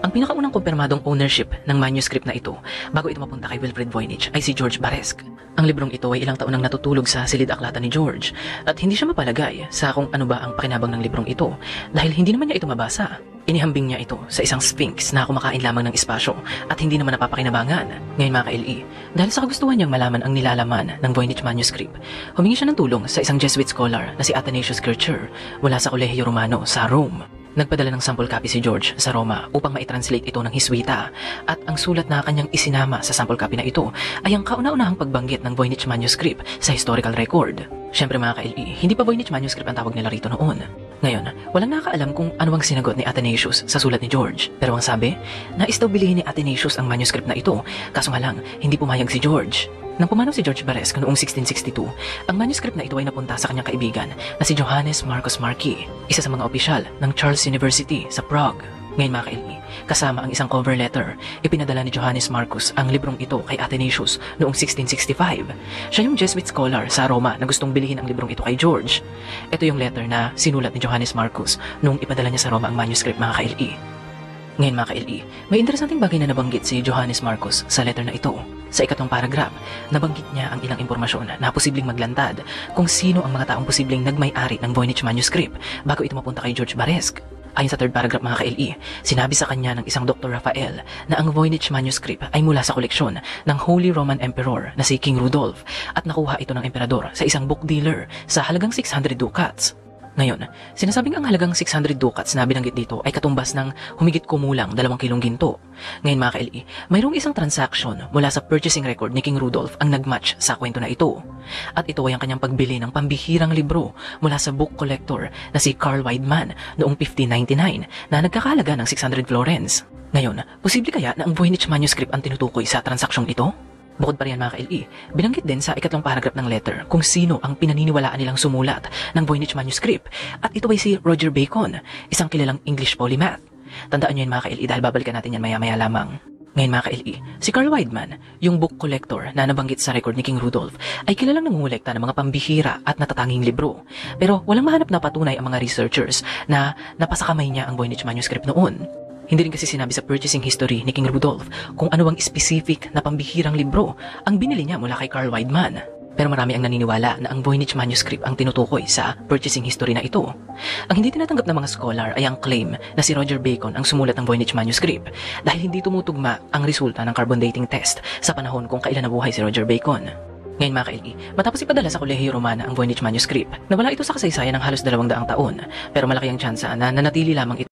Ang pinakaunang kumpirmadong ownership ng manuscript na ito bago ito mapunta kay Wilfrid Voynich ay si George Baresk. Ang librong ito ay ilang taon nang natutulog sa silid-aklatan ni George at hindi siya mapalagay sa kung ano ba ang pakinabang ng librong ito dahil hindi naman niya ito mabasa. Inihambing niya ito sa isang sphinx na kumakain lamang ng espasyo at hindi naman napapakinabangan. Ngayon mga ka-LE, dahil sa kagustuhan niyang malaman ang nilalaman ng Voynich manuscript, humingi siya ng tulong sa isang Jesuit scholar na si Athanasius Kircher mula sa Kolehiyo Romano sa Rome. Nagpadala ng sample copy si George sa Roma upang ma-translate ito ng Hiswita at ang sulat na kanyang isinama sa sample copy na ito ay ang kauna-unahang pagbanggit ng Voynich manuscript sa historical record. Siyempre mga ka-LE, hindi pa Voynich manuscript ang tawag nila rito noon. Ngayon, walang nakakaalam kung ano ang sinagot ni Athanasius sa sulat ni George. Pero ang sabi, nais daw bilhin ni Athanasius ang manuscript na ito, kaso nga lang, hindi pumayag si George. Nang pumanaw si George Baresk noong 1662, ang manuscript na ito ay napunta sa kanyang kaibigan na si Johannes Marcus Marci, isa sa mga opisyal ng Charles University sa Prague. Ngayon mga ka-LE, kasama ang isang cover letter, ipinadala ni Johannes Marcus ang librong ito kay Athanasius noong 1665. Siya yung Jesuit scholar sa Roma na gustong bilhin ang librong ito kay George. Ito yung letter na sinulat ni Johannes Marcus noong ipadala niya sa Roma ang manuscript mga ka-LE. Ngayon mga ka-LE, may interesanting bagay na nabanggit si Johannes Marcus sa letter na ito. Sa ikatlong paragraph, nabanggit niya ang ilang impormasyon na posibleng maglantad kung sino ang mga taong posibleng nagmay-ari ng Voynich manuscript bago ito mapunta kay George Baresk. Ayon sa third paragraph mga ka-LE, sinabi sa kanya ng isang Dr. Raphael na ang Voynich manuscript ay mula sa koleksyon ng Holy Roman Emperor na si King Rudolph at nakuha ito ng emperador sa isang book dealer sa halagang 600 ducats. Ngayon, sinasabing ang halagang 600 ducats na binanggit dito ay katumbas ng humigit kumulang 2 kilong ginto. Ngayon mga ka-LE, mayroong isang transaction mula sa purchasing record ni King Rudolph ang nagmatch sa kwento na ito. At ito ay ang kanyang pagbili ng pambihirang libro mula sa book collector na si Carl Wideman noong 1599 na nagkakahalaga ng 600 florins. Ngayon, posible kaya na ang Voynich manuscript ang tinutukoy sa transaksyong ito? Bukod pa riyan mga ka-LE, binanggit din sa ikatlong paragraph ng letter kung sino ang pinaniniwalaan nilang sumulat ng Voynich manuscript at ito ay si Roger Bacon, isang kilalang English polymath. Tandaan nyo yun mga ka-LE dahil babalikan natin yan maya-maya lamang. Ngayon mga ka-LE, si Carl Wideman, yung book collector na nabanggit sa record ni King Rudolph, ay kilalang nangungulekta ng mga pambihira at natatanging libro. Pero walang mahanap na patunay ang mga researchers na napasakamay niya ang Voynich manuscript noon. Hindi rin kasi sinabi sa purchasing history ni King Rudolph kung ano ang specific na pambihirang libro ang binili niya mula kay Carl Wideman. Pero marami ang naniniwala na ang Voynich manuscript ang tinutukoy sa purchasing history na ito. Ang hindi tinatanggap ng mga scholar ay ang claim na si Roger Bacon ang sumulat ng Voynich manuscript dahil hindi tumutugma ang resulta ng carbon dating test sa panahon kung kailan nabuhay si Roger Bacon. Ngayon mga ka-LE, matapos ipadala sa Kolehiyo Romana ang Voynich manuscript, nawala ito sa kasaysayan ng halos 200 taon, pero malaki ang tsansa na nanatili lamang ito